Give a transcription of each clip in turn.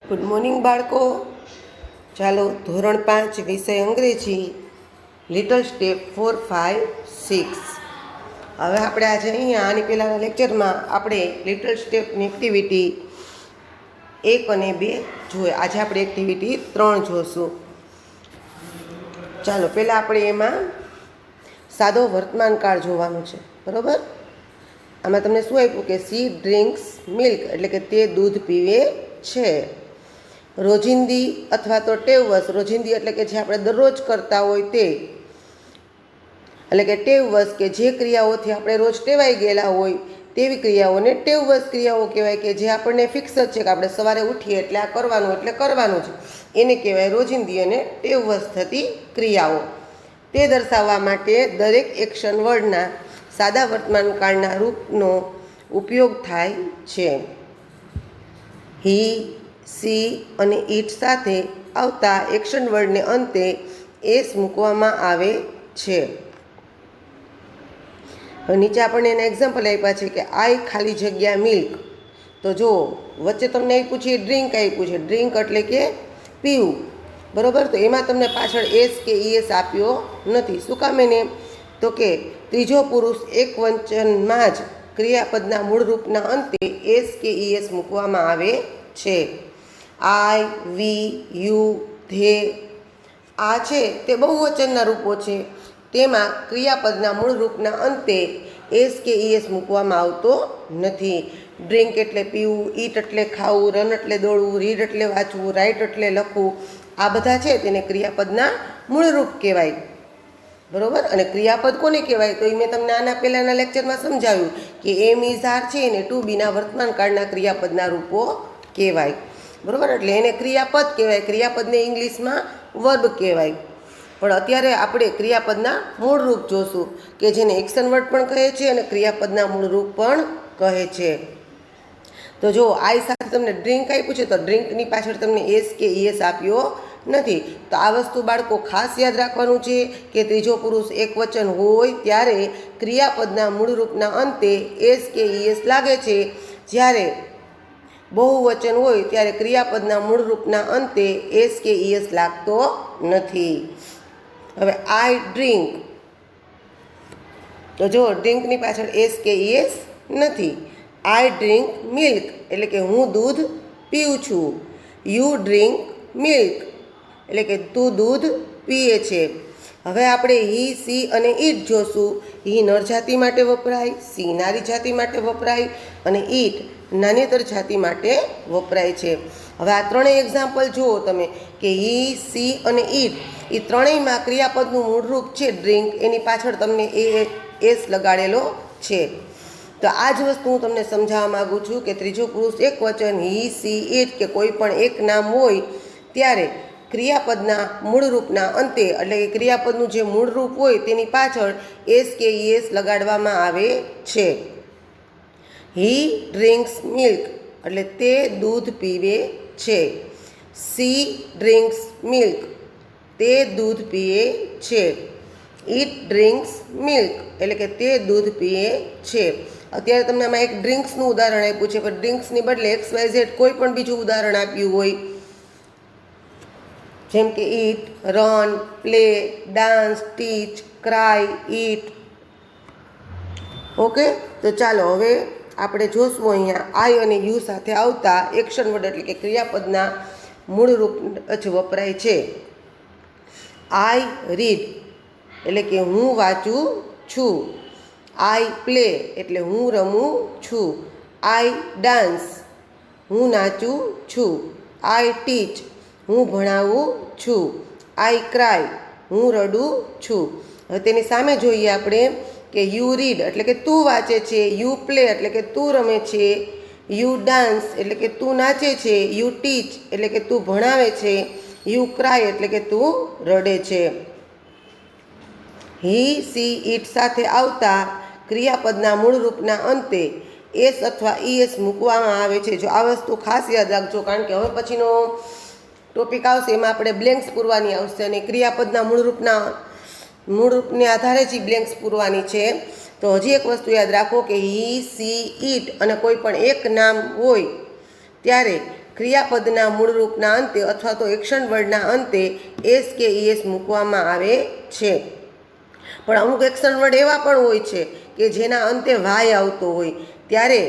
Good morning બાળકો. ચાલો ધોરણ 5 વિષય અંગ્રેજી લિટલ સ્ટેપ 4, 5, 6. હવે આપણે આજે અહીંયા આની પહેલાંના લેક્ચરમાં આપણે લિટલ સ્ટેપની એક્ટિવિટી 1 અને 2 જોઈએ. આજે આપણે એક્ટિવિટી 3 જોઈશું. ચાલો પહેલાં આપણે એમાં સાદો વર્તમાન કાળ જોવાનું છે, બરાબર. આમાં તમને શું આપ્યું કે સી ડ્રિંક્સ મિલ્ક, એટલે કે તે દૂધ પીવે છે. રોજિંદી અથવા તો ટેવવશ, રોજિંદી એટલે કે જે આપણે દરરોજ કરતા હોય તે, એટલે કે ટેવવશ કે જે ક્રિયાઓથી આપણે રોજ ટેવાઈ ગયેલા હોય તેવી ક્રિયાઓને ટેવવશ ક્રિયાઓ કહેવાય, કે જે આપણને ફિક્સ જ છે કે આપણે સવારે ઉઠીએ એટલે આ કરવાનું એટલે કરવાનું છે, એને કહેવાય રોજિંદી અને ટેવવશ થતી ક્રિયાઓ. તે દર્શાવવા માટે દરેક એક્શન વર્ડના સાદા વર્તમાન કાળના રૂપનો ઉપયોગ થાય છે. હી, સી અને ઇટ સાથે આવતા એક્શન વર્ડને અંતે એસ મૂકવામાં આવે છે. નીચે આપણને એના એક્ઝામ્પલ આપ્યા છે કે આઈ ખાલી જગ્યા મિલ્ક. તો જો વચ્ચે તમને આપ્યું છે ડ્રિંક આપ્યું છે, ડ્રિંક એટલે કે પીવું, બરાબર. તો એમાં તમને પાછળ એસ કે ઈએસ આપ્યો નથી. શું કામ એને? તો કે ત્રીજો પુરુષ એક વચનમાં જ ક્રિયાપદના મૂળ રૂપના અંતે એસ કે ઈએસ મૂકવામાં આવે છે. આઈ, વી, યુ, ધે આ છે તે બહુવચનના રૂપો છે. તેમાં ક્રિયાપદના મૂળ રૂપના અંતે એસ કે ઈએસ મૂકવામાં આવતો નથી. ડ્રિંક એટલે પીવું, ઈટ એટલે ખાવું, રન એટલે દોડવું, રીડ એટલે વાંચવું, રાઇટ એટલે લખવું, આ બધા છે તેને ક્રિયાપદના મૂળ રૂપ કહેવાય, બરાબર. અને ક્રિયાપદ કોને કહેવાય? તો એ મેં તમને આના પહેલાંના લેક્ચરમાં સમજાવ્યું કે એમ ઇઝ આર છે એને ટુ બીના વર્તમાન કાળના ક્રિયાપદના રૂપો કહેવાય, બરાબર. એટલે એને ક્રિયાપદ કહેવાય. ક્રિયાપદને ઇંગ્લિશમાં વર્બ કહેવાય. પણ અત્યારે આપણે ક્રિયાપદના મૂળ રૂપ જોશું કે જેને એક્શન વર્ડ પણ કહે છે અને ક્રિયાપદના મૂળ રૂપ પણ કહે છે. તો જો આઈ સાથે તમને ડ્રિંક આપ્યું છે તો ડ્રિંકની પાછળ તમને એસ કે ઈએસ આપ્યો નથી. તો આ વસ્તુ બાળકો ખાસ યાદ રાખવાનું છે કે ત્રીજો પુરુષ એક વચન હોય ત્યારે ક્રિયાપદના મૂળ રૂપના અંતે એસ કે ઈએસ લાગે છે. જ્યારે બહુવચન હોય ત્યારે ક્રિયાપદના મૂળ રૂપના અંતે એસ કે ઈએસ લાગતો નથી. હવે આઈ ડ્રિંક, તો જો ડ્રિંકની પાછળ એસ કે ઈએસ નથી. આઈ ડ્રિંક મિલ્ક, એટલે કે હું દૂધ પીઉં છું. યુ ડ્રિંક મિલ્ક, એટલે કે તું દૂધ પીએ છે. હવે આપણે હી, સી અને ઈટ જોશું. હી નર જાતિ માટે વપરાય, સી નારી જાતિ માટે વપરાય અને ઈટ નાન્યતર જાતિ માટે વપરાય છે. હવે આ ત્રણેય એક્ઝામ્પલ જુઓ તમે કે હી, સી અને ઈટ, એ ત્રણેયમાં ક્રિયાપદનું મૂળરૂપ છે ડ્રિંક, એની પાછળ તમને એસ લગાડેલો છે. તો આ જ વસ્તુ હું તમને સમજાવવા માગું છું કે ત્રીજો પુરુષ એક વચન હી, સી, ઈટ કે કોઈ પણ એક નામ હોય ત્યારે ક્રિયાપદના મૂળરૂપના અંતે, એટલે કે ક્રિયાપદનું જે મૂળરૂપ હોય તેની પાછળ એસ કે ઈએસ લગાડવામાં આવે છે. હી ડ્રિંક્સ મિલ્ક, એટલે તે દૂધ પીવે છે. સી ડ્રિંક્સ મિલ્ક, તે દૂધ પીએ છે. ઈટ ડ્રિંક્સ મિલ્ક, એટલે કે તે દૂધ પીએ છે. અત્યારે તમને આમાં એક ડ્રિંક્સનું ઉદાહરણ આપ્યું છે, પણ ડ્રિંક્સની બદલે XYZ કોઈ પણ બીજું ઉદાહરણ આપ્યું હોય, જેમ કે ઈટ, રન, પ્લે, ડાન્સ, ટીચ, ક્રાય, ઈટ. ઓકે, તો ચાલો હવે આપણે જોશું અહીંયા આઈ અને યુ સાથે આવતા એક્શન વર્ડ, એટલે કે ક્રિયાપદના મૂળ રૂપ જ વપરાય છે. આઈ રીડ, એટલે કે હું વાંચું છું. આઈ પ્લે, એટલે હું રમું છું. આઈ ડાન્સ, હું નાચું છું. આઈ ટીચ, હું ભણાવું છું. આઈ ક્રાય, હું રડું છું. હવે તેની સામે જોઈએ આપણે કે યુ રીડ, એટલે કે તું વાંચે છે. યુ પ્લે, એટલે કે તું રમે છે. યુ ડાન્સ, એટલે કે તું નાચે છે. યુ ટીચ, એટલે કે તું ભણાવે છે. યુ ક્રાય, એટલે કે તું રડે છે. હી, સી, ઈટ સાથે આવતા ક્રિયાપદના મૂળ રૂપના અંતે એસ અથવા ઈએસ મૂકવામાં આવે છે. જો આ વસ્તુ ખાસ યાદ રાખજો, કારણ કે હવે પછીનો ટોપિક આવશે એમાં આપણે બ્લેન્ક્સ પૂરવાની આવશે અને ક્રિયાપદના મૂળરૂપને આધારે જ બ્લેન્ક્સ પૂરવાની છે. તો હજી એક વસ્તુ યાદ રાખો કે હી, સી, ઈટ અને કોઈ પણ એક નામ હોય ત્યારે ક્રિયાપદના મૂળરૂપના અંતે અથવા તો એક્શન વર્ડના અંતે એસ કે ઈએસ મૂકવામાં આવે છે. પણ અમુક એક્શન વર્ડ એવા પણ હોય છે કે જેના અંતે વાય આવતો હોય, ત્યારે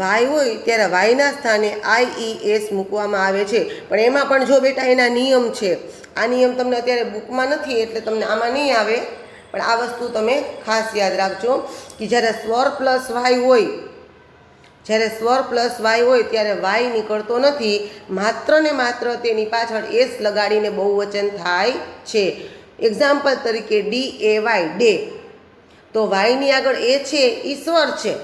વાય હોય ત્યારે વાયના સ્થાને આઈઈએસ મૂકવામાં આવે છે. પણ એમાં પણ જો બેટા એના નિયમ છે. આ નિયમ તમને અત્યારે બુકમાં નથી એટલે તમને આમાં નહીં આવે, પણ આ વસ્તુ તમે ખાસ યાદ રાખજો કે જ્યારે સ્વર પ્લસ વાય હોય, જ્યારે સ્વર પ્લસ વાય હોય ત્યારે વાય નીકળતો નથી, માત્ર ને માત્ર તેની પાછળ એસ લગાડીને બહુવચન થાય છે. એક્ઝામ્પલ તરીકે ડી એ વાય ડે, તો વાયની આગળ એ છે એ સ્વર છે,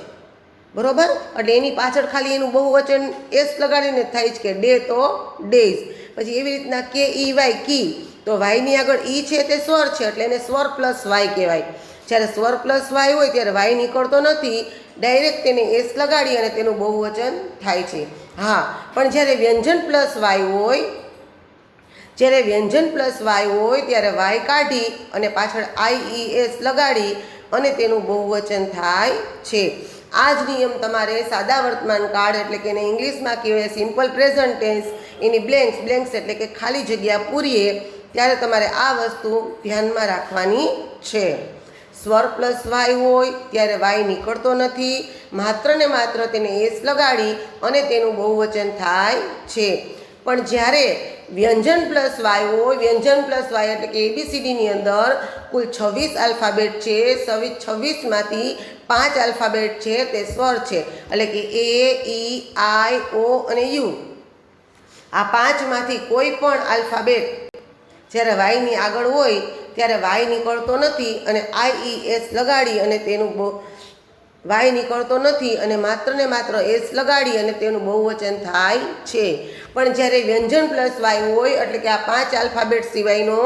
બરોબર, એટલે એની પાછળ ખાલી એનું બહુવચન એસ લગાડીને થાય છે કે ડે તો ડેઝ. પછી એવી રીતના કે ઈ વાય કી, તો વાયની આગળ ઈ છે તે સ્વર છે એટલે એને સ્વર પ્લસ વાય કહેવાય. જ્યારે સ્વર પ્લસ વાય હોય ત્યારે વાય નીકળતો નથી, ડાયરેક્ટ તેને એસ લગાડી અને તેનું બહુવચન થાય છે. હા, પણ જ્યારે વ્યંજન પ્લસ વાય હોય, જ્યારે વ્યંજન પ્લસ વાય હોય ત્યારે વાય કાઢી અને પાછળ આઈઈએસ લગાડી અને તેનું બહુવચન થાય છે. આ જ નિયમ તમારે સાદા વર્તમાન કાળ એટલે કે એને ઇંગ્લિશમાં કહેવાય સિમ્પલ પ્રેઝન્ટ ટેન્સ, એની બ્લેન્ક્સ એટલે કે ખાલી જગ્યા પૂરીએ ત્યારે તમારે આ વસ્તુ ધ્યાનમાં રાખવાની છે. સ્વર પ્લસ વાય હોય ત્યારે વાય નીકળતો નથી, માત્ર ને માત્ર તેને એસ લગાડી અને તેનું બહુવચન થાય છે. પણ જ્યારે વ્યંજન પ્લસ વાય હોય, વ્યંજન પ્લસ વાય એટલે કે એબીસીડીની અંદર કુલ 26 આલ્ફાબેટ છે, 26માંથી 5 આલ્ફાબેટ છે તે સ્વર છે, એટલે કે એ, ઈ, આઈ, ઓ અને યુ. આ 5માંથી કોઈ પણ આલ્ફાબેટ જ્યારે વાયની આગળ હોય ત્યારે વાય નીકળતો નથી અને આઈઈએસ લગાડી અને તેનું વાય નીકળતો નથી અને માત્ર ને માત્ર એસ લગાડી અને તેનું બહુવચન થાય છે. પણ જ્યારે વ્યંજન પ્લસ વાય હોય એટલે કે આ 5 આલ્ફાબેટ સિવાયનો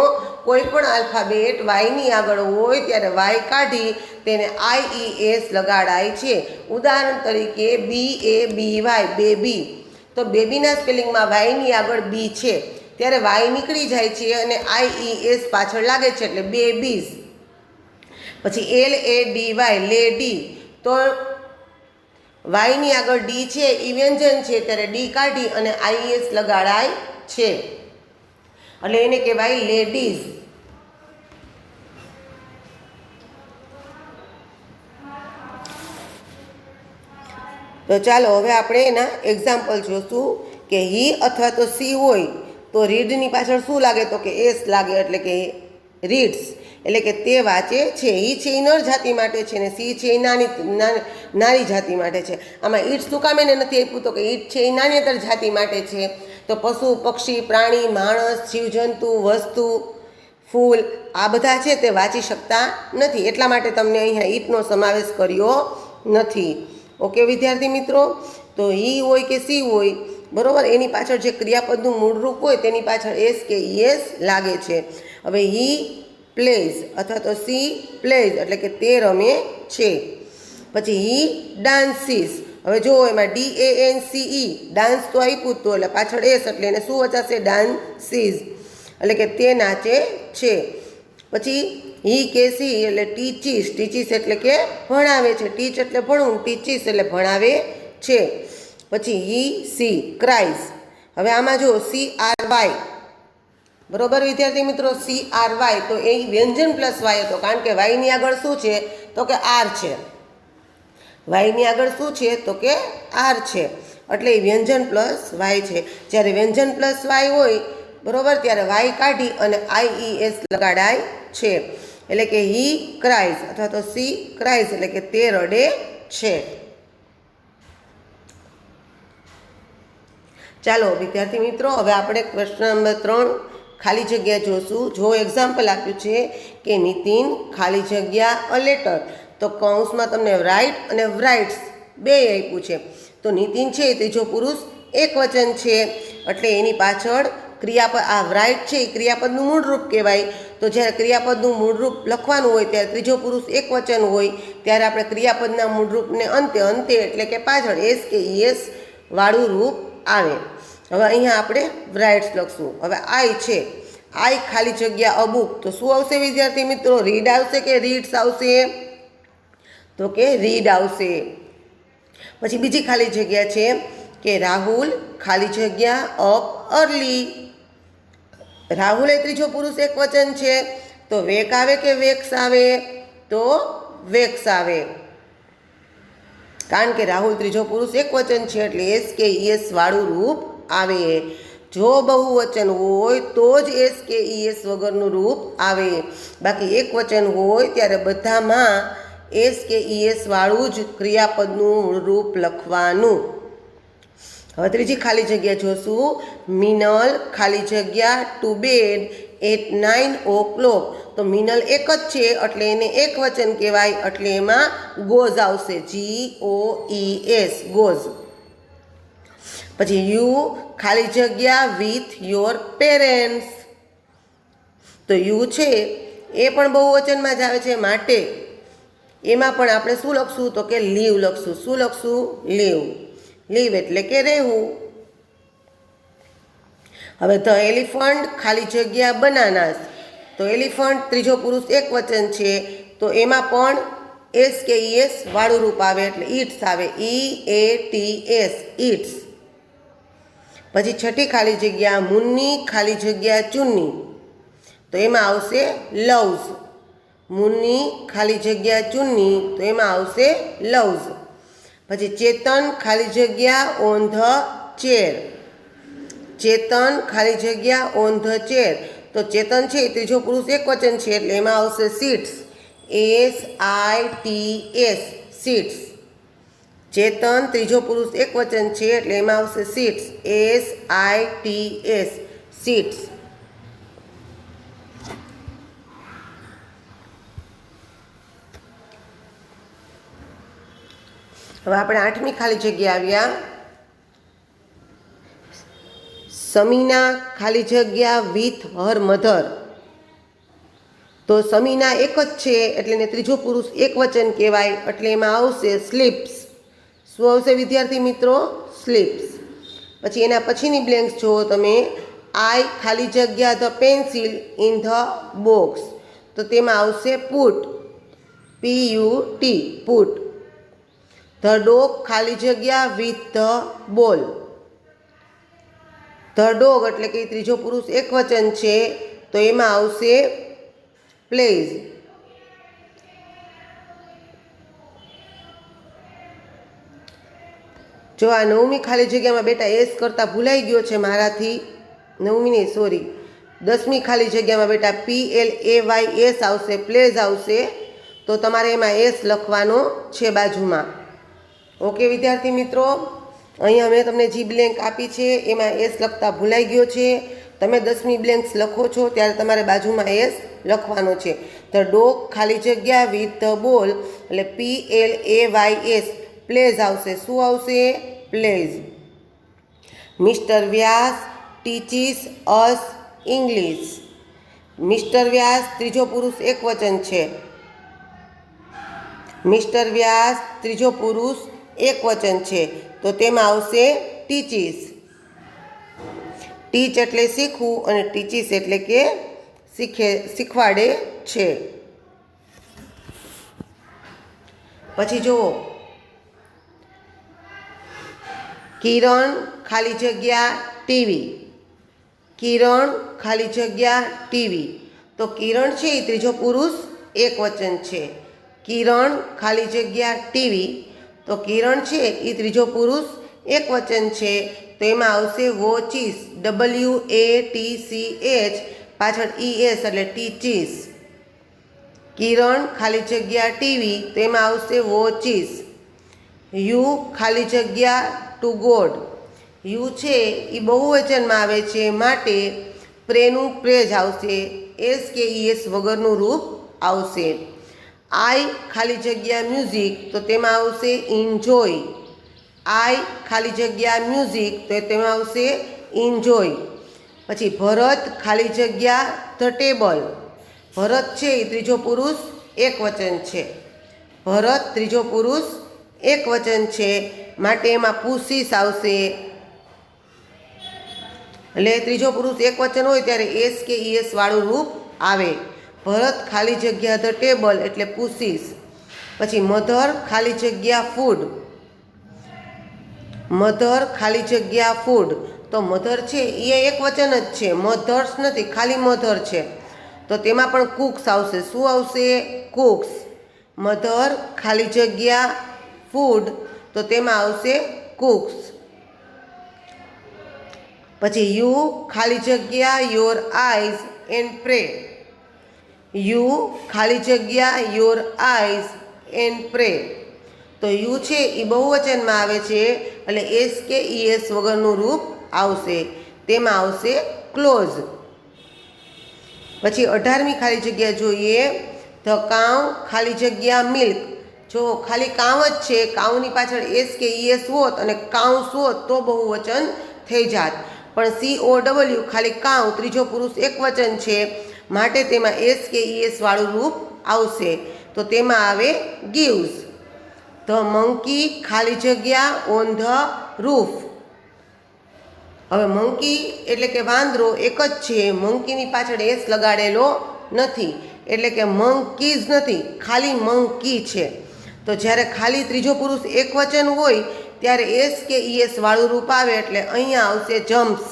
કોઈ પણ આલ્ફાબેટ વાયની આગળ હોય ત્યારે વાય કાઢી તેને આઈઈએસ લગાડાય છે. ઉદાહરણ તરીકે બી એ બી વાય, બેબી, તો બેબીના સ્પેલિંગમાં વાયની આગળ બી છે ત્યારે વાય નીકળી જાય છે અને આઈઈએસ પાછળ લાગે છે એટલે બેબીઝ. પછી L A D Y, lady, તો વાયની આગળ ડી છે એ વ્યંજન છે ત્યારે ડી કાઢી અને આઈએસ લગાડાય છે એટલે એને કહેવાય લેડીઝ. તો ચાલો હવે આપણે એના એક્ઝામ્પલ જોશું કે હી અથવા તો સી હોય તો રીડની પાછળ શું લાગે તો કે એસ લાગે એટલે કે રીડ્સ, એટલે કે તે વાંચે છે. હી છે એ નર જાતિ માટે છે ને સી છે એ નારી જાતિ માટે છે. આમાં ઈટ શું કામ એને નથી આપ્યું તો કે ઈટ છે એ નાન્યતર જાતિ માટે છે. તો પશુ, પક્ષી, પ્રાણી, માણસ, જીવજંતુ, વસ્તુ, ફૂલ આ બધા છે તે વાંચી શકતા નથી, એટલા માટે તમને અહીંયા ઈટનો સમાવેશ કર્યો નથી. ઓકે વિદ્યાર્થી મિત્રો, તો હી હોય કે સી હોય, બરાબર, એની પાછળ જે ક્રિયાપદનું મૂળરૂપ હોય તેની પાછળ એસ કે ઈએસ લાગે છે. હવે હી પ્લેઝ અથવા તો સી પ્લેઝ એટલે કે તે રમે છે. પછી હી ડાન્સીસ, હવે જો એમાં DANCE ડાન્સ તો આપ્યું હતું એટલે પાછળ એસ એટલે એને શું વચાશે ડાન્સીસ એટલે કે તે નાચે છે. પછી હી કે સી એટલે ટીચીસ એટલે કે ભણાવે છે, ટીચ એટલે ભણવું, ટીચીસ એટલે ભણાવે છે. પછી હી સી ક્રાઇઝ, હવે આમાં જો CRY, બરોબર વિદ્યાર્થી મિત્રો, CRY તો એ વ્યંજન પ્લસ વાય હતો કારણ કે વાયની આગળ શું છે તો કે આર છે, વાયની આગળ શું છે તો કે આર છે એટલે એ વ્યંજન પ્લસ વાય છે. જ્યારે વ્યંજન પ્લસ વાય હોય, બરોબર, ત્યારે વાય કાઢી અને આઈઈએસ લગાડાય છે એટલે કે હી ક્રાઇઝ અથવા તો સી ક્રાઇઝ એટલે કે તે રડે છે. ચાલો વિદ્યાર્થી મિત્રો, હવે આપણે પ્રશ્ન નંબર 3 ખાલી જગ્યા જોશું. જો એક્ઝામ્પલ આપ્યું છે કે નીતિન ખાલી જગ્યા અ લેટર, તો કૌંસમાં તમને રાઇટ અને રાઇટ્સ બે આપ્યું છે. તો નીતિન છે એ ત્રીજો પુરુષ એક વચન છે એટલે એની પાછળ ક્રિયાપદ આ રાઇટ છે એ ક્રિયાપદનું મૂળરૂપ કહેવાય. તો જ્યારે ક્રિયાપદનું મૂળરૂપ લખવાનું હોય ત્યારે ત્રીજો પુરુષ એક વચન હોય ત્યારે આપણે ક્રિયાપદના મૂળરૂપને અંતે એટલે કે પાછળ એસ કે ઈએસ વાળું રૂપ આવે. હવે અહીંયા આપણે રાઇટ્સ લખશું. હવે આઈ છે, આઈ ખાલી જગ્યા અ બુક, તો શું આવશે વિદ્યાર્થી મિત્રો? રીડ આવશે કે રીડ્સ આવશે? તો કે રીડ આવશે. પછી બીજી ખાલી જગ્યા છે કે રાહુલ ખાલી જગ્યા અપ અર્લી. રાહુલ એ ત્રીજો પુરુષ એકવચન છે, તો વેક આવે કે વેક્સ આવે? તો વેક્સ આવે, કારણ કે રાહુલ ત્રીજો પુરુષ એકવચન છે એટલે એસ કે ઈએસ વાળું રૂપ આવે. જો બહુવચન હોય તો જ એસ કે ઈએસ વગરનું રૂપ આવે, બાકી એકવચન હોય ત્યારે બધામાં એસ કે ઈએસ વાળું જ ક્રિયાપદનું રૂપ લખવાનું. હવે ત્રીજી ખાલી જગ્યા જોશું. મિનલ ખાલી જગ્યા ટુ બેડ એટ 9 o'clock. તો મિનલ એક જ છે એટલે એને એક વચન કહેવાય, એટલે એમાં ગોઝ આવશે, GOES ગોઝ. પછી યુ ખાલી જગ્યા વિથ યોર પેરેન્ટ્સ. તો યુ છે એ પણ બહુવચનમાં જ આવે છે, માટે એમાં પણ આપણે શું લખશું? તો કે લીવ લખશું. શું લખશું? લીવ. લીવ એટલે કે રહેવું. હવે ધ એલિફન્ટ ખાલી જગ્યા બનાનાસ. તો એલિફન્ટ ત્રીજો પુરુષ એકવચન છે, તો એમાં પણ એસ કે ઈએસ વાળું રૂપ આવે એટલે ઈટ્સ આવે, EATS ઈટ્સ. પછી છઠ્ઠી ખાલી જગ્યા મુન્ની ખાલી જગ્યા ચુન્ની. તો એમાં આવશે લવ્સ. મુન્ની ખાલી જગ્યા ચુન્ની, તો એમાં આવશે લવ્સ. પછી ચેતન ખાલી જગ્યા ઓન ધ ચેર. ચેતન ખાલી જગ્યા ઓન ધ ચેર. તો ચેતન છે એ ત્રીજો પુરુષ એકવચન છે એટલે એમાં આવશે સીટ્સ, SITS સીટ્સ. ચેતન ત્રીજો પુરુષ એકવચન છે એટલે એમાં આવશે સીટ્સ, SITS સીટ્સ. હવે આપણે આઠમી ખાલી જગ્યા આવ્યા. સમીના ખાલી જગ્યા વિથ હર મધર. તો સમીના એક જ છે એટલે એને ત્રીજો પુરુષ એકવચન કહેવાય, એટલે એમાં આવશે સ્લીપ્સ. શું આવશે વિદ્યાર્થી મિત્રો? સ્લીપ્સ. પછી એના પછીની બ્લેન્ક્સ જુઓ તમે. આઈ ખાલી જગ્યા the pencil in the box. તો તેમાં આવશે put, PUT put. The dog ખાલી જગ્યા with the ball. The dog એટલે કે ત્રીજો પુરુષ એકવચન છે, તો એમાં આવશે પ્લેઝ. જો આ નવમી ખાલી જગ્યામાં બેટા એસ કરતાં ભૂલાઈ ગયો છે મારાથી. નવમી નહીં, સોરી, 10મી ખાલી જગ્યામાં બેટા PLAYS આવશે, પ્લેઝ આવશે. તો તમારે એમાં એસ લખવાનો છે બાજુમાં. ઓકે વિદ્યાર્થી મિત્રો, અહીંયા મેં તમને જી બ્લેન્ક આપી છે એમાં એસ લખતા ભૂલાઈ ગયો છે. તમે 10મી બ્લેન્ક્સ લખો છો ત્યારે તમારે બાજુમાં એસ લખવાનો છે. ધ ડોગ ખાલી જગ્યા વિથ ધ બોલ એટલે PLAYS પ્લેઝ આવશે. શું આવશે? પ્લેઝ. મિસ્ટર વ્યાસ ટીચીસ અસ ઇંગ્લિશ. મિસ્ટર વ્યાસ ત્રીજો પુરુષ એકવચન છે. મિસ્ટર વ્યાસ ત્રીજો પુરુષ એકવચન છે, તો તેમાં આવશે ટીચીસ. ટીચ એટલે શીખવું અને ટીચીસ એટલે કે શીખવાડે છે. પછી જુઓ, કિરણ ખાલી જગ્યા ટીવી. કિરણ ખાલી જગ્યા ટીવી. તો કિરણ છે એ ત્રીજો પુરુષ એકવચન છે. કિરણ ખાલી જગ્યા ટીવી. તો કિરણ છે એ ત્રીજો પુરુષ એકવચન છે, તો એમાં આવશે વોચીસ, WATCH પાછળ ES એટલે ટીચીસ. કિરણ ખાલી જગ્યા ટીવી, તો એમાં આવશે વોચીસ. યુ ખાલી જગ્યા ટુ ગોડ. યુ છે એ બહુવચનમાં આવે છે, માટે પ્રેનું પ્રેજ આવશે, SKES વગરનું રૂપ આવશે. આઈ ખાલી જગ્યા મ્યુઝિક, તો તેમાં આવશે ઇન્જોય. આઈ ખાલી જગ્યા મ્યુઝિક, તો તેમાં આવશે ઇન્જોય. પછી ભરત ખાલી જગ્યા ધ ટેબલ. ભરત છે એ ત્રીજો પુરુષ એકવચન છે. ભરત ત્રીજો પુરુષ એકવચન છે, માટે એમાં પુષિસ આવશે. એટલે ત્રીજો પુરુષ એકવચન હોય ત્યારે SKES વાળું રૂપ આવે. ભરત ખાલી જગ્યા ધ ટેબલ એટલે પુષિસ. પછી મધર ખાલી જગ્યા ફૂડ. મધર ખાલી જગ્યા ફૂડ, તો મધર છે એ એક વચન જ છે, મધર્સ નથી, ખાલી મધર છે, તો તેમાં પણ કુક્સ આવશે. શું આવશે? કુક્સ. મધર ખાલી જગ્યા ફૂડ, તો તેમાં આવશે કુક્સ. પછી યુ ખાલી જગ્યા your eyes and pre, you ખાલી જગ્યા યોર આઈઝ એન્ડ પ્રે, તો યુ છે એ બહુવચનમાં આવે છે એટલે એસ કે ઈએસ વગરનું રૂપ આવશે, તેમાં આવશે ક્લોઝ. પછી 18મી ખાલી જગ્યા જોઈએ, ધ કાઉ ખાલી જગ્યા મિલ્ક. જો ખાલી કાઉ જ છે, કાઉની પાછળ એસ કે ઈએસ હોત અને કાઉસ હોત તો બહુવચન થઈ જાત, પણ COW ખાલી કાઉ ત્રીજો પુરુષ એક વચન છે, માટે તેમાં એસ કે ઈએસ વાળું રૂપ આવશે, તો તેમાં આવે ગીવ્સ. ધ મંકી ખાલી જગ્યા ઓન ધ રૂફ. હવે મંકી એટલે કે વાંદરો એક જ છે, મંકીની પાછળ એસ લગાડેલો નથી, એટલે કે મંકીઝ નથી, ખાલી મંકી છે. તો જ્યારે ખાલી ત્રીજો પુરુષ એક વચન હોય ત્યારે એસ કે ઈએસ વાળું રૂપ આવે એટલે અહીંયા આવશે જમ્પ્સ,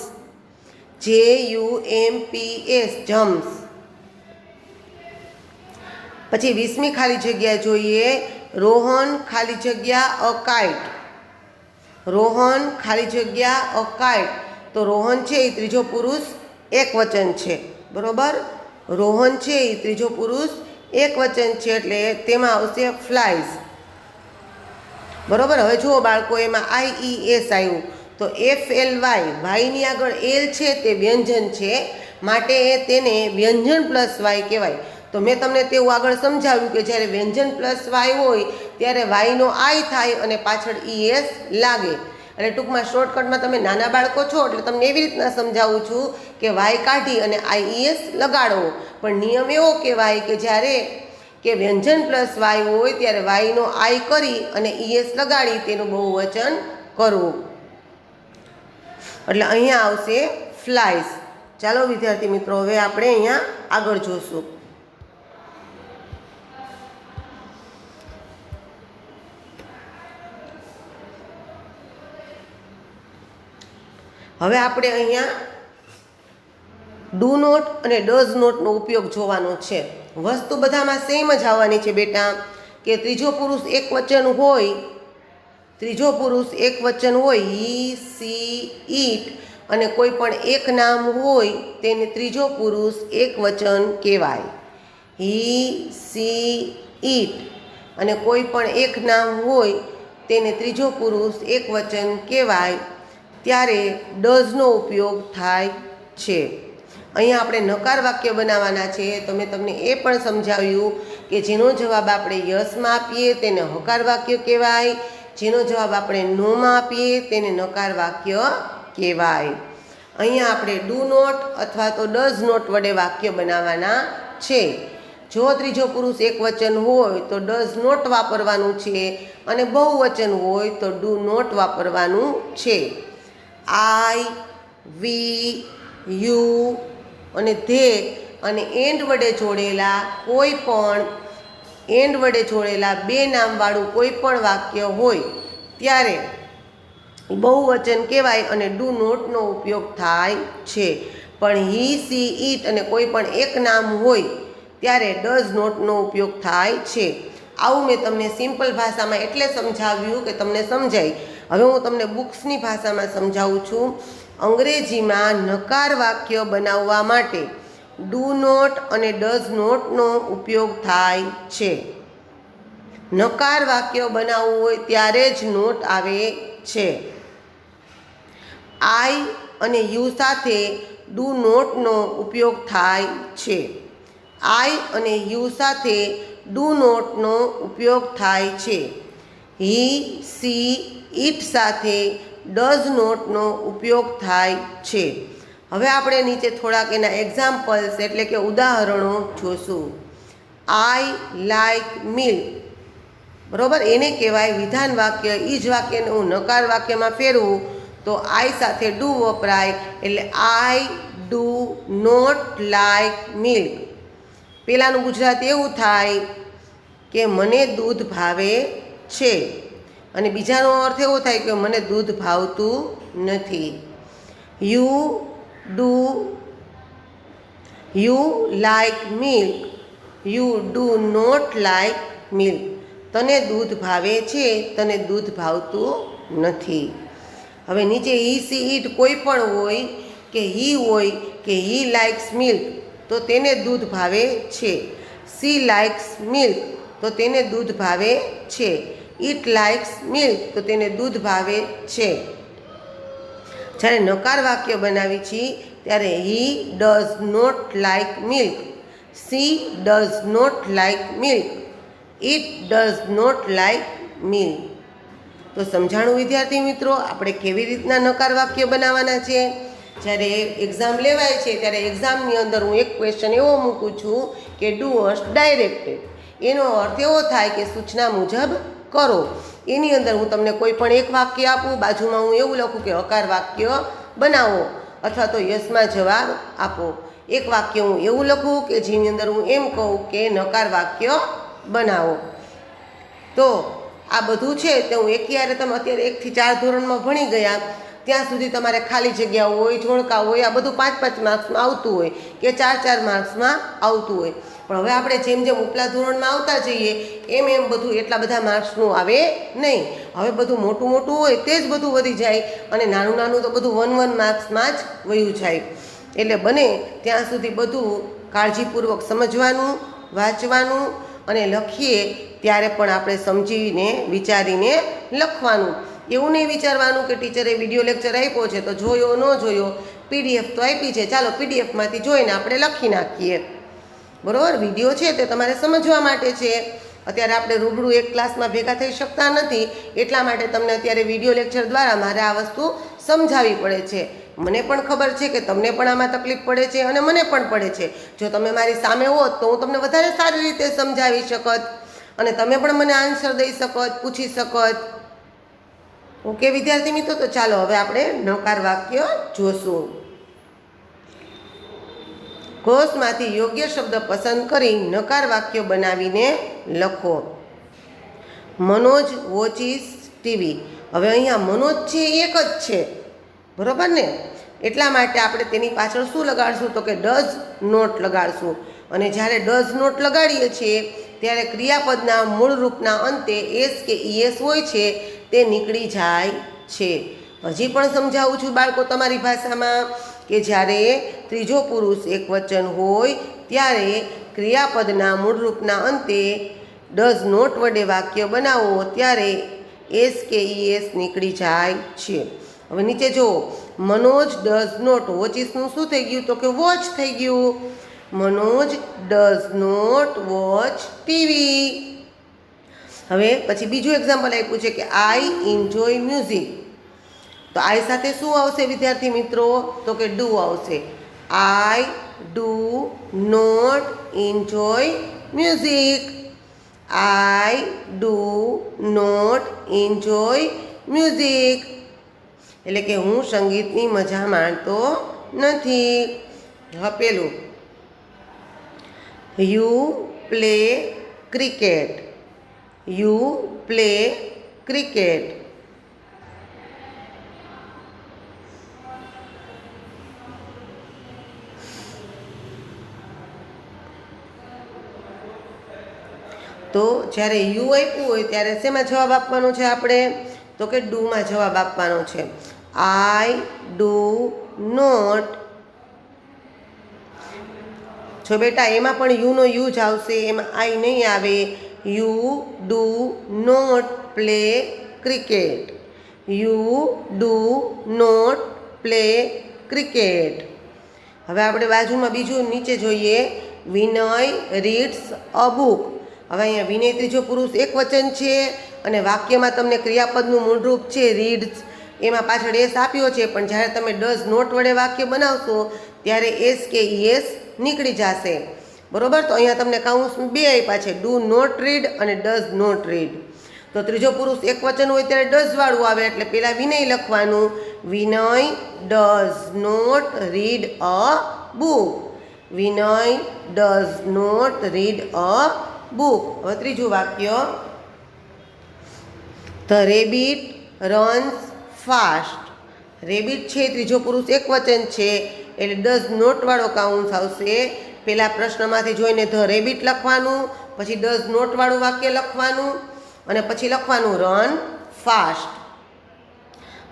JUMPS, જમ્પ્સ. પછી 20મી ખાલી જગ્યા જોઈએ, રોહન ખાલી જગ્યા અ કાઇટ. રોહન ખાલી જગ્યા અ કાઇટ, તો રોહન છે એ ત્રીજો પુરુષ એક વચન છે, બરોબર. રોહન છે એ ત્રીજો પુરુષ એક વચન છે એટલે તેમાં આવશે ફ્લાઇઝ, બરોબર. હવે જુઓ બાળકો, એમાં IES આવ્યું, તો FLY, વાયની આગળ એલ છે તે વ્યંજન છે, માટે તેને વ્યંજન પ્લસ વાય કહેવાય. તો મેં તમને તેવું આગળ સમજાવ્યું કે જ્યારે વ્યંજન પ્લસ વાય હોય ત્યારે વાયનો આઈ થાય અને પાછળ ES લાગે. એટલે ટૂંકમાં શોર્ટકટમાં તમે નાના બાળકો છો એટલે તમને એવી રીતના સમજાવું છું કે વાય કાઢી અને IES લગાડો, પણ નિયમ એવો કહેવાય કે જ્યારે કે વ્યંજન પ્લસ વાય હોય ત્યારે વાયનો આઈ કરી અને ES લગાડી તેનું બહુવચન કરવું. એટલે અહીંયા આવશે ફ્લાઇઝ. ચાલો વિદ્યાર્થી મિત્રો, હવે આપણે અહીંયા આગળ જોશું. હવે આપણે અહીંયા ડુ નોટ અને ડઝ નોટનો ઉપયોગ જોવાનો છે. વસ્તુ બધામાં સેમ જ આવવાની છે બેટા, કે ત્રીજો પુરુષ એક વચન હોય, ત્રીજો પુરુષ એક વચન હોય, હી, સી, ઈટ, અને કોઈ પણ એક નામ હોય તેને ત્રીજો પુરુષ એક વચન કહેવાય. હી, સી, ઈટ, અને કોઈ પણ એક નામ હોય તેને ત્રીજો પુરુષ એક વચન કહેવાય, ત્યારે ડઝનો ઉપયોગ થાય છે. અહીંયા આપણે નકાર વાક્ય બનાવવાના છે, તો મેં તમને એ પણ સમજાવ્યું કે જેનો જવાબ આપણે યસમાં આપીએ તેને હકાર વાક્ય કહેવાય, જેનો જવાબ આપણે નોમાં આપીએ તેને નકાર વાક્ય કહેવાય. અહીંયા આપણે ડુ નોટ અથવા તો ડઝ નોટ વડે વાક્ય બનાવવાના છે. જો ત્રીજો પુરુષ એક વચન હોય તો ડઝ નોટ વાપરવાનું છે, અને બહુવચન હોય તો ડુ નોટ વાપરવાનું છે. આઈ, વી, યુ અને ધે અને એન્ડ વડે જોડેલા કોઈ પણ બે નામવાળું કોઈ પણ વાક્ય હોય ત્યારે બહુવચન કહેવાય અને ડુ નોટનો ઉપયોગ થાય છે. પણ હી, સી, ઈટ અને કોઈ પણ એક નામ હોય ત્યારે ડઝ નોટનો ઉપયોગ થાય છે. આવું મેં તમને સિમ્પલ ભાષામાં એટલે સમજાવ્યું કે તમને સમજાય. હવે હું તમને બુક્સની ભાષામાં સમજાવું છું. અંગ્રેજીમાં નકાર વાક્ય બનાવવા માટે ડુ નોટ અને ડઝ નોટનો ઉપયોગ થાય છે. નકાર વાક્ય બનાવવું હોય ત્યારે જ નોટ આવે છે. આઈ અને યુ સાથે ડુ નોટનો ઉપયોગ થાય છે. આઈ અને યુ સાથે ડુ નોટનો ઉપયોગ થાય છે. હી, સી, ઈટ સાથે ડઝ નોટનો ઉપયોગ થાય છે. હવે આપણે નીચે થોડાક એના એક્ઝામ્પલ્સ એટલે કે ઉદાહરણો જોશું. આઈ લાઈક મિલ્ક, બરોબર, એને કહેવાય વિધાન વાક્ય. એ જ વાક્યને હું નકાર વાક્યમાં ફેરવું તો આઈ સાથે ડુ વપરાય, એટલે I do not like milk. પહેલાંનું ગુજરાતી એવું થાય કે મને દૂધ ભાવે છે. અને બીજાનો અર્થ એવો થાય કે મને દૂધ ભાવતું નથી. You like milk, you do not like milk. તને દૂધ ભાવે છે, તને દૂધ ભાવતું નથી. હવે નીચે હી સી ઇટ કોઈ પણ હોય કે હી હોય કે હી લાઇક્સ મિલ્ક તો તેને દૂધ ભાવે છે. સી લાઇક્સ મિલ્ક તો તેને દૂધ ભાવે છે. ઇટ લાઇક્સ મિલ્ક તો તેને દૂધ ભાવે છે. જ્યારે નકાર વાક્ય બનાવી છીએ ત્યારે he does not like milk, she does not like milk, it does not like milk. તો સમજાણું વિદ્યાર્થી મિત્રો, આપણે કેવી રીતના નકાર વાક્ય બનાવવાના છે. જ્યારે એક્ઝામ લેવાય છે ત્યારે એક્ઝામની અંદર હું એક ક્વેશ્ચન એવો મૂકું છું કે ડુ અસ ડાયરેક્ટેડ. એનો અર્થ એવો થાય કે સૂચના મુજબ કરો. એની અંદર હું તમને કોઈ પણ એક વાક્ય આપું, બાજુમાં હું એવું લખું કે હકાર વાક્ય બનાવો અથવા તો યસમાં જવાબ આપો. એક વાક્ય હું એવું લખું કે જેની અંદર હું એમ કહું કે નકાર વાક્ય બનાવો. તો આ બધું છે તે હું એકયારે તમે અત્યારે 1 થી 4 ધોરણમાં ભણી ગયા ત્યાં સુધી તમારે ખાલી જગ્યાઓ હોય, જોડકા હોય, આ બધું 5-5 માર્ક્સમાં આવતું હોય કે 4-4 માર્ક્સમાં આવતું હોય. પણ હવે આપણે જેમ જેમ ઉપલા ધોરણમાં આવતા જઈએ એમ એમ બધું એટલા બધા માર્ક્સનું આવે નહીં. હવે બધું મોટું મોટું હોય તે જ બધું વધી જાય અને નાનું નાનું તો બધું 1-1 માર્ક્સમાં જ વયું જાય. એટલે બને ત્યાં સુધી બધું કાળજીપૂર્વક સમજવાનું, વાંચવાનું અને લખીએ ત્યારે પણ આપણે સમજીને વિચારીને લખવાનું. એવું નહીં વિચારવાનું કે ટીચરે વિડીયો લેક્ચર આપ્યો છે તો જોયો ન જોયો, પીડીએફ તો આપી છે ચાલો પીડીએફમાંથી જોઈને આપણે લખી નાખીએ. બરાબર, વિડીયો છે તે તમારે સમજવા માટે છે. અત્યારે આપણે રૂબરૂ એક ક્લાસમાં ભેગા થઈ શકતા નથી એટલા માટે તમને અત્યારે વિડીયો લેક્ચર દ્વારા મારે આ વસ્તુ સમજાવવી પડે છે. મને પણ ખબર છે કે તમને પણ આમાં તકલીફ પડે છે અને મને પણ પડે છે. જો તમે મારી સામે હોત તો હું તમને વધારે સારી રીતે સમજાવી શકત અને તમે પણ મને આન્સર દઈ શકત, પૂછી શકત. ઓકે વિદ્યાર્થી મિત્રો, તો ચાલો હવે આપણે નકાર વાક્ય જોશું. કોષમાંથી યોગ્ય શબ્દ પસંદ કરી નકાર વાક્ય બનાવીને લખો. Manoj watches TV. હવે અહીંયા મનોજ છે એક જ છે, બરાબર ને? એટલા માટે આપણે તેની પાછળ શું લગાડશું તો કે ડઝ નોટ લગાડશું. અને જ્યારે ડઝ નોટ લગાડીએ છીએ ત્યારે ક્રિયાપદના મૂળ રૂપના અંતે એસ કે ઈએસ હોય છે તે નીકળી જાય છે. હજી પણ સમજાવું છું બાળકો તમારી ભાષામાં કે જ્યારે ત્રીજો પુરુષ એકવચન હોય ત્યારે ક્રિયાપદના મૂળ રૂપના અંતે ડઝ નોટ વડે વાક્ય બનાવો ત્યારે એસ કે ઈએસ નીકળી જાય છે. હવે નીચે જુઓ, મનોજ ડઝ નોટ વોચિસનું શું થઈ ગયું તો કે વોચ થઈ ગયું. Manoj does not watch TV. હવે પછી બીજું એક્ઝામ્પલ આપ્યું છે કે આઈ એન્જોય મ્યુઝિક. તો આઈ સાથે શું આવશે વિદ્યાર્થી મિત્રો તો કે ડુ આવશે. I do not enjoy music. I do not enjoy music. એટલે કે હું સંગીતની મજા માણતો નથી. હવે પેલું, you play cricket. You play cricket. તો જ્યારે યુ આપ્યું હોય ત્યારે શેમાં જવાબ આપવાનો છે આપણે તો કે ડુમાં જવાબ આપવાનો છે. I do not. જો બેટા એમાં પણ યુનો યુ જ આવશે, એમાં આઈ નહીં આવે. You do not play cricket. You do not play cricket. હવે આપણે બાજુમાં બીજું નીચે જોઈએ, વિનય રીડ્સ અ બુક. હવે અહીંયા વિનય ત્રીજો પુરુષ એક વચન છે અને વાક્યમાં તમને ક્રિયાપદનું મૂળરૂપ છે રીડ્સ, એમાં પાછળ એસ આપ્યો છે પણ જ્યારે તમે ડઝ નોટ વડે વાક્ય બનાવશો ત્યારે એસ કે ઈએસ નીકળી જશે. બરાબર, તો અહીંયા તમને કાઉન્સ 2 આપ્યા છે, ડુ નોટ રીડ અને ડઝ નોટ રીડ. તો ત્રીજો પુરુષ એક વચન હોય ત્યારે ડઝ વાળું આવે એટલે પહેલાં વિનય લખવાનું. Vinay does not read a book. Vinay does not read a book. હવે ત્રીજું વાક્ય, the rabbit runs fast. Rabbit છે ત્રીજો પુરુષ એક વચન છે એટલે ડઝ નોટ વાળો કાઉન્સ આવશે. પેલા પ્રશ્નમાંથી જોઈને ધ રેબિટ લખવાનું, પછી ડઝ નોટ વાળું વાક્ય લખવાનું અને પછી લખવાનું run fast.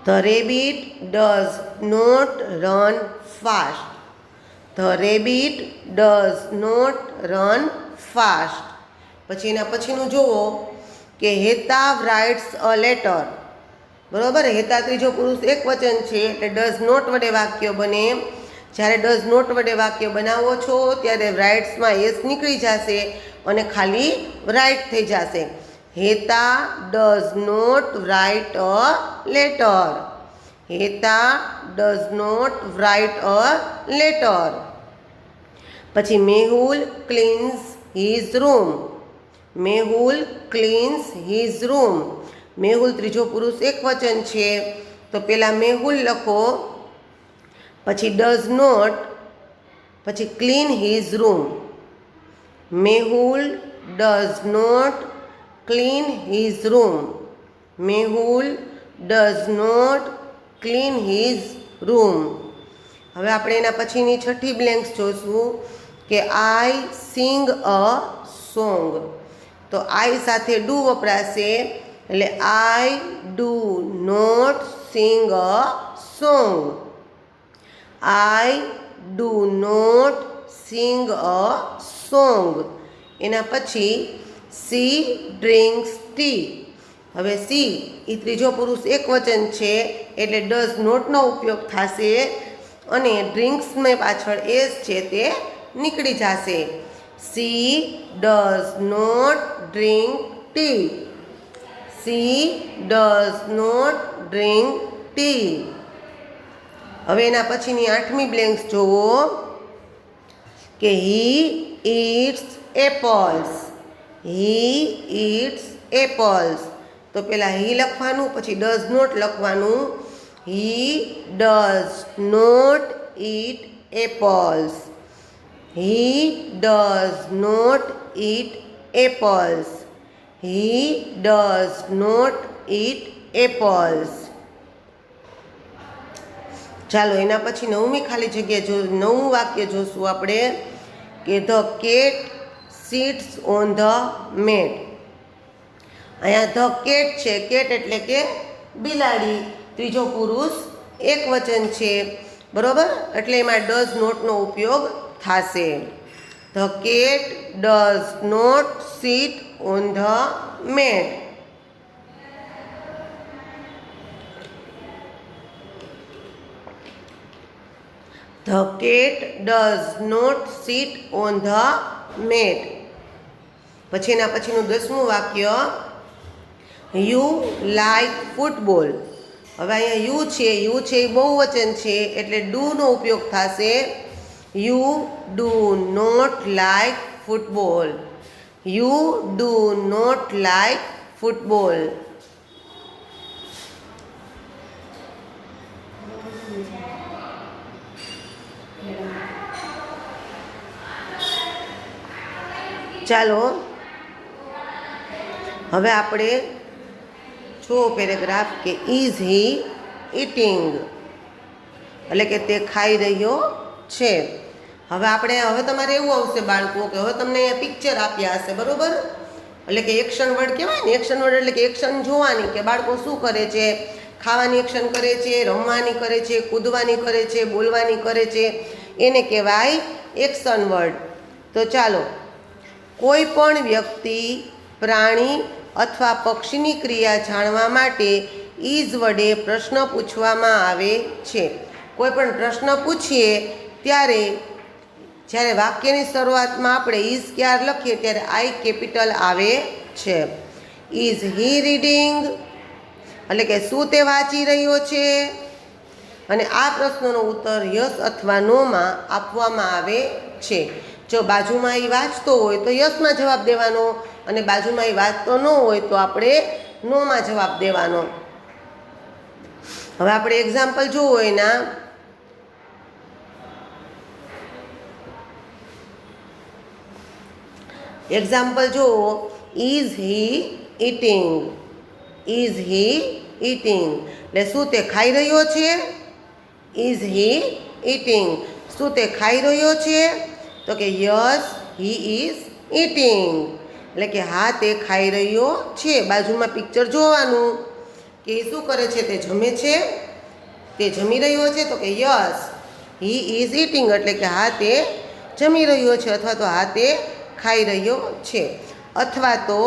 The rabbit does not run fast. The rabbit does not run fast. પછી એના પછીનું જુઓ કે હેતા રાઇટ્સ અ લેટર. બરાબર, હેતા ત્રીજો પુરુષ એક વચન છે એટલે ડઝ નોટ વડે વાક્ય બને. જ્યારે ડઝ નોટ વડે વાક્ય બનાવો છો ત્યારે રાઇટ્સમાં એસ નીકળી જશે અને ખાલી રાઇટ થઈ જશે. Heta does not write a letter. Heta does not write a letter. પછી Mehul cleans his room. Mehul cleans his room. Mehul ત્રીજો પુરુષ એક વચન છે તો પહેલાં મેહુલ લખો, પછી ડઝ નોટ, પછી clean his room. Mehul does not clean his room. Mehul does not clean his room. હવે આપણે એના પછીની છઠ્ઠી બ્લેન્ક્સ જોઈશું કે આઈ સિંગ અ સોંગ. તો આઈ સાથે ડુ વપરાશે એટલે I do not sing a song. I do not sing a song. એના પછી સી ડ્રિંક્સ ટી. હવે સી એ ત્રીજો પુરુષ એક વચન છે એટલે ડઝ નોટનો ઉપયોગ થશે અને ડ્રિંક્સને પાછળ એસ છે તે નીકળી જશે. She does not drink tea. She does not drink tea. હવે એના પછીની આઠમી બ્લેન્ક્સ જુઓ કે he eats apples. He eats apples. તો પહેલાં હી લખવાનું, પછી ડઝ નોટ લખવાનું. He does not eat apples. He does not eat apples. He does not eat apples. ચાલો એના પછી નવમી ખાલી જગ્યા નવું વાક્ય જોશું આપણે કે the cat sits on the mat. અહીંયા ધ કેટ છે, કેટ એટલે કે બિલાડી, ત્રીજો પુરુષ એક વચન છે. બરાબર, એટલે એમાં ડઝ નોટનો ઉપયોગ થશે. The cat does not sit on the mat. The cat does not sit on the mat. પછી એના પછીનું 10મું વાક્ય યુ લાઇક ફૂટબોલ. હવે અહીંયા યુ છે એ બહુવચન છે એટલે ડુનો ઉપયોગ થશે. You do not like football. You do not like football. ચાલો હવે આપણે જો પેરેગ્રાફ કે ઇઝ હી ઇટિંગ એટલે કે તે ખાઈ રહ્યો છે. હવે તમારે એવું આવશે બાળકો કે હવે તમને અહીંયા પિક્ચર આપ્યા હશે, બરાબર, એટલે કે એક્શન વર્ડ કહેવાય ને. એક્શન વર્ડ એટલે કે એક્શન જોવાની કે બાળકો શું કરે છે. ખાવાની એક્શન કરે છે, રમવાની કરે છે, કૂદવાની કરે છે, બોલવાની કરે છે, એને કહેવાય એક્શન વર્ડ. તો ચાલો, કોઈ પણ વ્યક્તિ, પ્રાણી અથવા પક્ષીની ક્રિયા જાણવા માટે ઇઝ વડે પ્રશ્ન પૂછવામાં આવે છે. કોઈ પણ પ્રશ્ન પૂછીએ ત્યારે જ્યારે વાક્યની શરૂઆતમાં આપણે ઇઝ ક્યાર લખીએ ત્યારે આઈ કેપિટલ આવે છે. ઇઝ હી રીડિંગ એટલે કે શું તે વાંચી રહ્યો છે. અને આ પ્રશ્નનો ઉત્તર યસ અથવા નોમાં આપવામાં આવે છે. જો બાજુમાં એ વાંચતો હોય તો યસમાં જવાબ દેવાનો અને બાજુમાં એ વાંચતો ન હોય તો આપણે નોમાં જવાબ દેવાનો. હવે આપણે એક્ઝામ્પલ જોવો એના એક્ઝામ્પલ જુઓ. Is he eating. Is he eating, એટલે શું તે ખાઈ રહ્યો છે? ઇઝ હી ઇટિંગ, શું તે ખાઈ રહ્યો છે? તો કે યસ હી ઇઝ ઇટિંગ, એટલે કે હા તે ખાઈ રહ્યો છે. બાજુમાં પિક્ચર જોવાનું કે એ શું કરે છે? તે જમે છે, તે જમી રહ્યો છે. તો કે યસ હી ઇઝ ઇટિંગ, એટલે કે હા તે જમી રહ્યો છે, અથવા તો હા તે ખાઈ રહ્યો છે. અથવા તો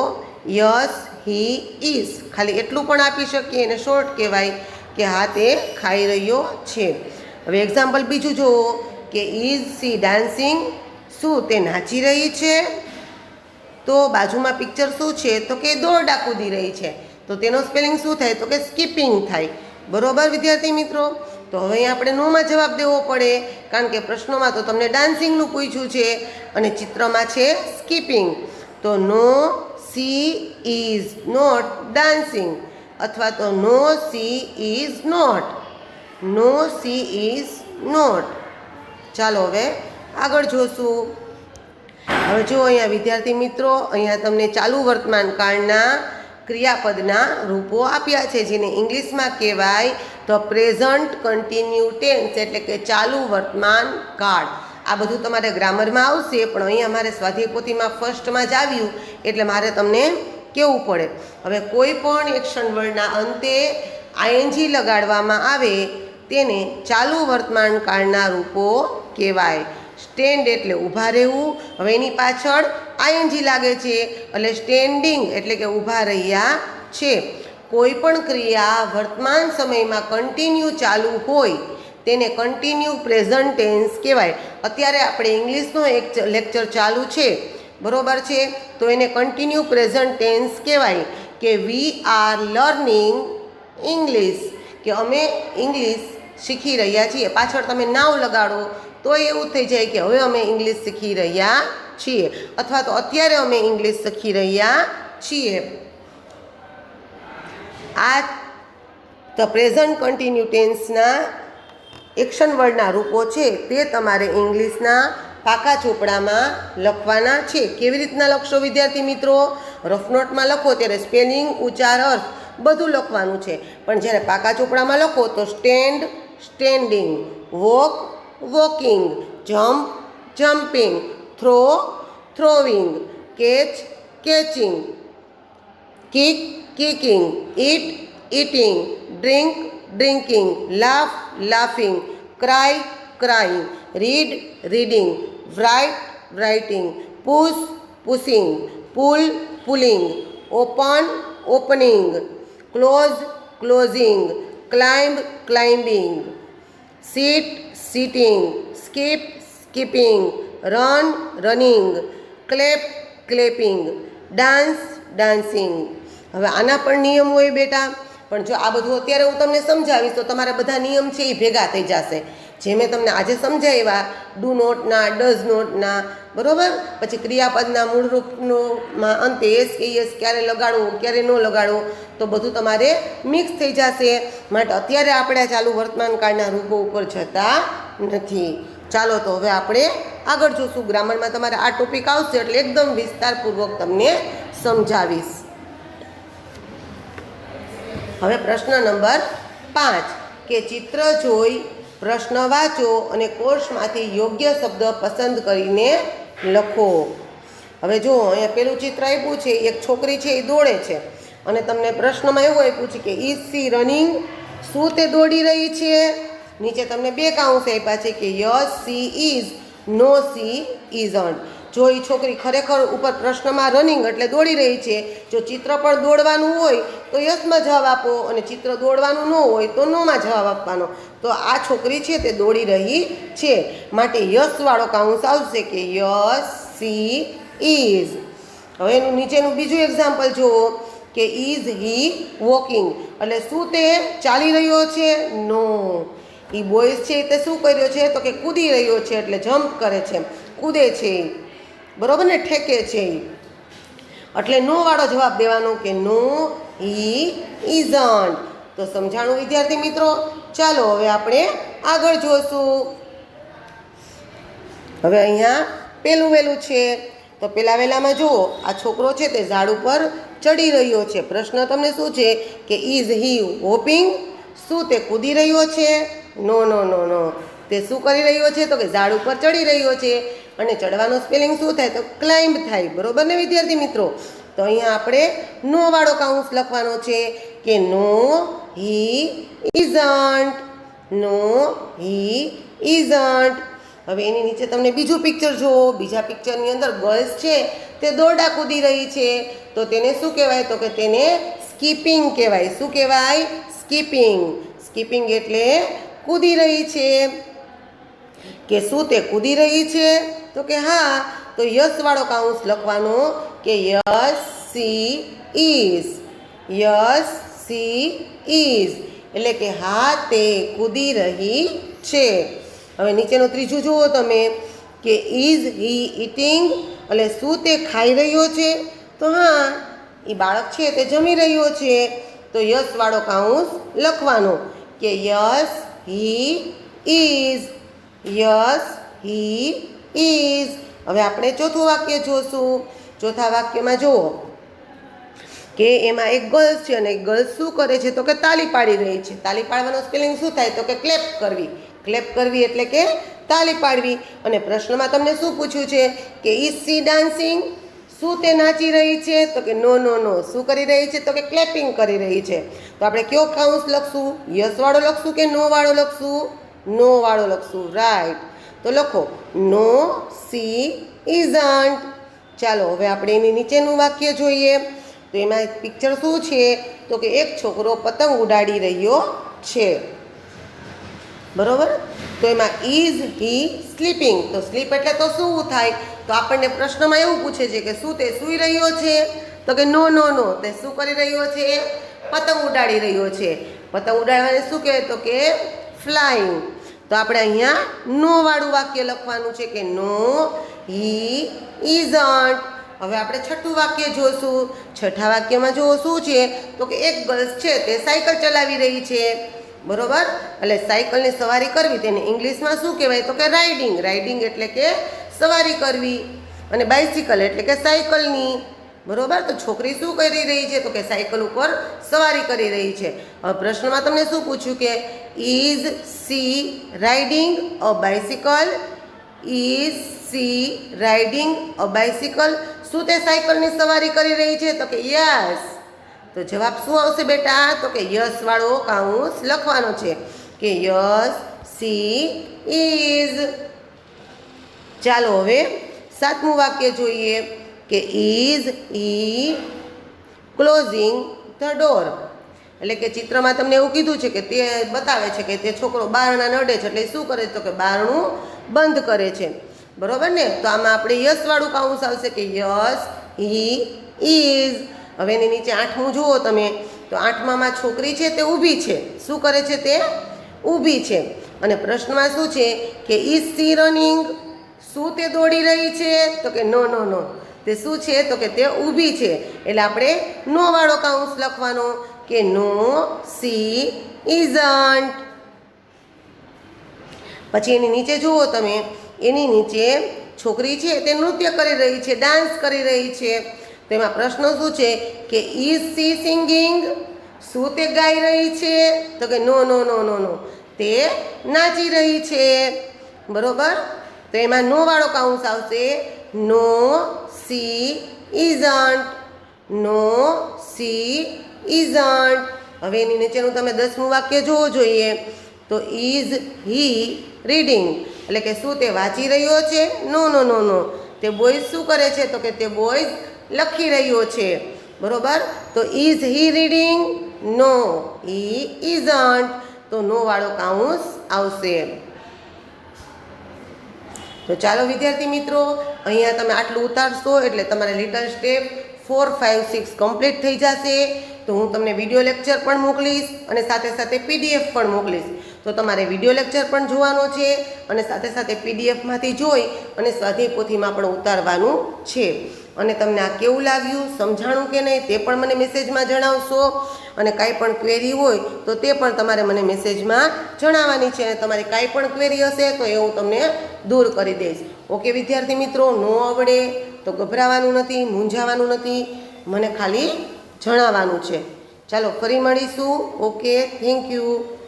યસ હી ઇઝ, ખાલી એટલું પણ આપી શકીએ, એને શોર્ટ કહેવાય કે હા તે ખાઈ રહ્યો છે. હવે એક્ઝામ્પલ બીજું જુઓ કે ઇઝ સી ડાન્સિંગ, શું તે નાચી રહી છે? તો બાજુમાં પિક્ચર શું છે? તો કે દોરડા કૂદી રહી છે, તો તેનો સ્પેલિંગ શું થાય? તો કે સ્કીપિંગ થાય. બરોબર વિદ્યાર્થી મિત્રો? તો હવે અહીં આપણે નોમાં જવાબ દેવો પડે, કારણ કે પ્રશ્નોમાં તો તમને ડાન્સિંગનું પૂછ્યું છે અને ચિત્રમાં છે સ્કીપિંગ. તો no she is not dancing, અથવા તો no she is not, no she is not. ચાલો હવે આગળ જોશું. હવે જો અહીંયા વિદ્યાર્થી મિત્રો, અહીંયા તમને ચાલુ વર્તમાન કાળના ક્રિયાપદના રૂપો આપ્યા છે, જેને ઇંગ્લિશમાં કહેવાય ધ પ્રેઝન્ટ કન્ટિન્યુ ટેન્સ, એટલે કે ચાલુ વર્તમાન કાળ. આ બધું તમારે ગ્રામરમાં આવશે, પણ અહીંયા મારે સ્વાધ્યાય પોથીમાં ફર્સ્ટમાં જ આવ્યું એટલે મારે તમને કહેવું પડે. હવે કોઈ પણ એક્શન વર્ડના અંતે આઈએનજી લગાડવામાં આવે તેને ચાલુ વર્તમાન કાળના રૂપો કહેવાય. સ્ટેન્ડ એટલે ઊભા રહેવું, હવે એની પાછળ આઈએનજી લાગે છે એટલે સ્ટેન્ડિંગ એટલે કે ઊભા રહ્યા છે. કોઈ પણ ક્રિયા વર્તમાન સમયમાં કન્ટિન્યુ ચાલુ હોય તેને કન્ટિન્યુ પ્રેઝન્ટ ટેન્સ કહેવાય. અત્યારે આપણે ઇંગ્લિશનો એક લેક્ચર ચાલુ છે, બરોબર છે? તો એને કન્ટિન્યુ પ્રેઝન્ટ ટેન્સ કહેવાય કે વી આર લર્નિંગ ઇંગ્લિશ, કે અમે ઇંગ્લિશ શીખી રહ્યા છીએ. પાછળ તમે નાવ લગાડો તો એવું થઈ જાય કે હવે અમે ઇંગ્લિશ શીખી રહ્યા છીએ, અથવા તો અત્યારે અમે ઇંગ્લિશ શીખી રહ્યા છીએ. આ ધ પ્રેઝન્ટ કન્ટિન્યુ ટેન્સના એક્શન વર્ડના રૂપો છે તે તમારે ઇંગ્લિશના પાકા ચોપડામાં લખવાના છે. કેવી રીતના લખશો વિદ્યાર્થી મિત્રો? રફ નોટમાં લખો ત્યારે સ્પેલિંગ, ઉચ્ચાર, અર્થ બધું લખવાનું છે, પણ જ્યારે પાકા ચોપડામાં લખો તો stand standing, walk walking, jump jumping, throw throwing, catch catching, kick kicking, eat eating, drink drinking, laugh laughing, cry crying, read reading, write writing, push pushing, pull pulling, open opening, close closing, climb climbing, sit sitting, skip skipping, run running, clap clapping, dance dancing. હવે આના પણ નિયમ હોય બેટા, પણ જો આ બધું અત્યારે હું તમને સમજાવીશ તો તમારા બધા નિયમ છે એ ભેગા થઈ જશે. જે મેં તમને આજે સમજાવ્યા ડુ નોટના, ડઝ નોટના, બરાબર? પછી ક્રિયાપદના મૂળરૂપમાં અંતે એસ કે યસ ક્યારે લગાડવું, ક્યારે ન લગાડવું, તો બધું તમારે મિક્સ થઈ જશે. માટે અત્યારે આપણે ચાલુ વર્તમાન કાળના રૂપો ઉપર જતા નથી. ચાલો તો હવે આપણે આગળ જોશું. ગ્રામરમાં તમારે આ ટોપિક આવશે એટલે એકદમ વિસ્તારપૂર્વક તમને સમજાવીશ. હવે પ્રશ્ન નંબર 5 કે ચિત્ર જોઈ પ્રશ્ન વાંચો અને કોર્સમાંથી યોગ્ય શબ્દ પસંદ કરીને લખો. હવે જો અહીંયા પેલું ચિત્ર આપ્યું છે, એક છોકરી છે એ દોડે છે અને તમને પ્રશ્નમાં એવું આપ્યું છે કે ઇઝ સી રનિંગ, શું તે દોડી રહી છે? નીચે તમને બે કાઉન્સ આપ્યા છે કે yes she is, no she isn't. જો એ છોકરી ખરેખર ઉપર પ્રશ્નમાં રનિંગ એટલે દોડી રહી છે, જો ચિત્ર પણ દોડવાનું હોય તો યસમાં જવાબ આપો અને ચિત્ર દોડવાનું ન હોય તો નોમાં જવાબ આપવાનો. તો આ છોકરી છે તે દોડી રહી છે, માટે યસવાળો કાઉન્સ આવશે કે યસ સી ઇઝ. હવે એનું નીચેનું બીજું એક્ઝામ્પલ જુઓ કે ઇઝ હી વોકિંગ, એટલે શું તે ચાલી રહ્યો છે? નો. એ બોયઝ છે તે શું કર્યો છે? તો કે કૂદી રહ્યો છે, એટલે જમ્પ કરે છે, કૂદે છે, બરોબર ને, ઠેકે છે. એટલે નો વાળો જવાબ દેવાનો કે નો હી ઇઝન્ટ. તો સમજાણું વિદ્યાર્થી મિત્રો? ચાલો હવે આપણે આગળ જોશું. હવે અહીંયા પેલું વહેલું છે, તો પેલા વહેલામાં જુઓ આ છોકરો છે તે ઝાડ ઉપર ચડી રહ્યો છે. પ્રશ્ન તમને શું છે કે ઇઝ હી હોપિંગ? શું તે કૂદી રહ્યો છે? નો નો નો નો. તે શું કરી રહ્યો છે? તો કે ઝાડ ઉપર ચડી રહ્યો છે. અને ચડવાનો સ્પેલિંગ શું થાય? તો ક્લાઇમ્બ થાય. બરોબર ને વિદ્યાર્થી મિત્રો? તો અહીંયા આપણે નો વાળો કાઉન્સ લખવાનો છે કે નો he isn't. No he isn't. હવે એની નીચે તમને બીજું પિક્ચર જુઓ. બીજા પિક્ચરની અંદર ગર્લ્સ છે તે દોરડા કૂદી રહી છે. તો તેને શું કહેવાય? તો કે તેને સ્કીપિંગ કહેવાય. શું કહેવાય? સ્કીપિંગ. સ્કીપિંગ એટલે કૂદી રહી છે. કે શું તે કૂદી રહી છે? તો કે હા. તો યસ વાળો કાઉન્સ લખવાનો કે yes she is. Yes she is એટલે કે હા તે કૂદી રહી છે. હવે નીચેનું ત્રીજું જુઓ તમે કે ઇઝ હી ઇટિંગ એટલે શું તે ખાઈ રહ્યો છે? તો હા એ બાળક છે તે જમી રહ્યો છે. તો યસ વાળો કાઉન્સ લખવાનો કે yes he is. Yes he is. હવે આપણે ચોથું વાક્ય જોશું. ચોથા વાક્યમાં જુઓ કે એમાં એક ગર્લ્સ છે અને ગર્લ્સ શું કરે છે? તો કે તાલી પાડી રહી છે. તાલી પાડવાનો સ્પેલિંગ શું થાય? તો કે ક્લેપ કરવી. ક્લેપ કરવી એટલે કે તાલી પાડવી. અને પ્રશ્નમાં તમને શું પૂછ્યું છે કે ઇઝ સી ડાન્સિંગ? શું તે નાચી રહી છે? તો કે નો નો નો. શું કરી રહી છે? તો કે ક્લેપિંગ કરી રહી છે. તો આપણે કયો કાઉન્સ લખશું? યસ વાળો લખશું કે નો વાળો લખશું? નો વાળો લખશું. રાઈટ. તો લખો નો સી ઇઝન્ટ. ચાલો હવે આપણે એની નીચેનું વાક્ય જોઈએ. તો એમાં પિક્ચર શું છે? તો કે એક છોકરો પતંગ ઉડાડી રહ્યો છે. બરોબર? તો એમાં ઇઝ હી સ્લીપિંગ? તો સ્લીપ એટલે તો શું થાય? તો આપણને પ્રશ્નમાં એવું પૂછે છે કે શું તે સૂઈ રહ્યો છે? તો કે નો નો નો. તે શું કરી રહ્યો છે? પતંગ ઉડાડી રહ્યો છે. પતંગ ઉડાડવાને શું કહેવાય? તો કે ફ્લાઇંગ. તો આપણે અહીંયા નો વાળું વાક્ય લખવાનું છે કે નો હી ઇઝન્ટ. હવે આપણે છઠ્ઠું વાક્ય જોશું. છઠ્ઠા વાક્યમાં જુઓ શું છે? તો કે એક ગર્લ્સ છે તે સાયકલ ચલાવી રહી છે. બરોબર? એટલે સાયકલની સવારી કરવી તેને ઇંગ્લિશમાં શું કહેવાય? તો કે રાઇડિંગ. રાઇડિંગ એટલે કે સવારી કરવી. અને બાઇસિકલ એટલે કે સાયકલની. બરોબર? તો છોકરી શું કરી રહી છે? તો કે સાયકલ ઉપર સવારી કરી રહી છે. હવે પ્રશ્નમાં તમને શું પૂછ્યું કે is C riding a bicycle? Is C riding a bicycle? શું તે સાયકલની સવારી કરી રહી છે? તો કે યસ. તો જવાબ શું આવશે બેટા? તો કે યસ વાળો કાઉન્સ લખવાનો છે કે યસ સી ઇઝ. ચાલો હવે સાતમું વાક્ય જોઈએ કે is he closing the door? એટલે કે ચિત્રમાં તમને એવું કીધું છે કે તે બતાવે છે કે તે છોકરો બારણા નડે છે એટલે શું કરે છે? તો કે બારણું બંધ કરે છે. બરોબર ને? તો આમાં આપણે યસ વાળું કાઉન્સ આવશે કે યસ હી ઇઝ. હવે એની નીચે આઠમું જુઓ તમે. તો આઠમામાં છોકરી છે તે ઊભી છે. શું કરે છે? તે ઊભી છે. અને પ્રશ્નમાં શું છે કે ઇઝ સી રનિંગ? શું તે દોડી રહી છે? તો કે નો નો નો. તે શું છે? તો કે તે ઊભી છે. એટલે આપણે નો વાળો કાઉન્સ લખવાનો કે નો સી ઇઝન્ટ. પછી એની નીચે જુઓ તમે. એની નીચે છોકરી છે તે નૃત્ય કરી રહી છે, ડાન્સ કરી રહી છે. તો એમાં પ્રશ્ન શું છે કે ઇઝ સી સિંગિંગ? શું તે ગાઈ રહી છે? તો કે નો નો નો નો નો. તે નાચી રહી છે. બરોબર? તો એમાં નો વાળો કાઉન્સ આવશે no she isn't. No she isn't. હવે એની નીચેનું તમે 10મું વાક્ય જોવું જોઈએ. તો ઇઝ હી રીડિંગ? એટલે કે શું તે વાંચી રહ્યો છે? નો નો નો નો. તે બોયઝ શું કરે છે? તો કે તે બોયઝ લખી રહ્યો છે. બરોબર? તો is he reading? No he isn't. તો નો વાળો કાઉન્સ આવશે. તો ચાલો વિદ્યાર્થી મિત્રો, અહીંયા તમે આટલું ઉતારશો એટલે તમારે લિટલ સ્ટેપ 4, 5, 6 કમ્પ્લીટ થઈ જશે. તો હું તમને વિડીયો લેક્ચર પણ મોકલીશ અને સાથે સાથે પીડીએફ પણ મોકલીશ. તો તમારે વિડીયો લેક્ચર પણ જોવાનો છે અને સાથે સાથે પીડીએફમાંથી જોઈ અને સ્વાધ્યાય પોથીમાં પણ ઉતારવાનું છે. અને તમને આ કેવું લાગ્યું, સમજાણું કે નહીં તે પણ મને મેસેજમાં જણાવશો. અને કાંઈ પણ ક્વેરી હોય તો તે પણ તમારે મને મેસેજમાં જણાવવાની છે. અને તમારી કાંઈ પણ ક્વેરી હશે તો એ હું તમને દૂર કરી દઈશ. ઓકે વિદ્યાર્થી મિત્રો, ન આવડે તો ગભરાવાનું નથી, મૂંઝાવાનું નથી. મને ખાલી જણાવવાનું છે. ચાલો ફરી મળીશું. Okay, thank you.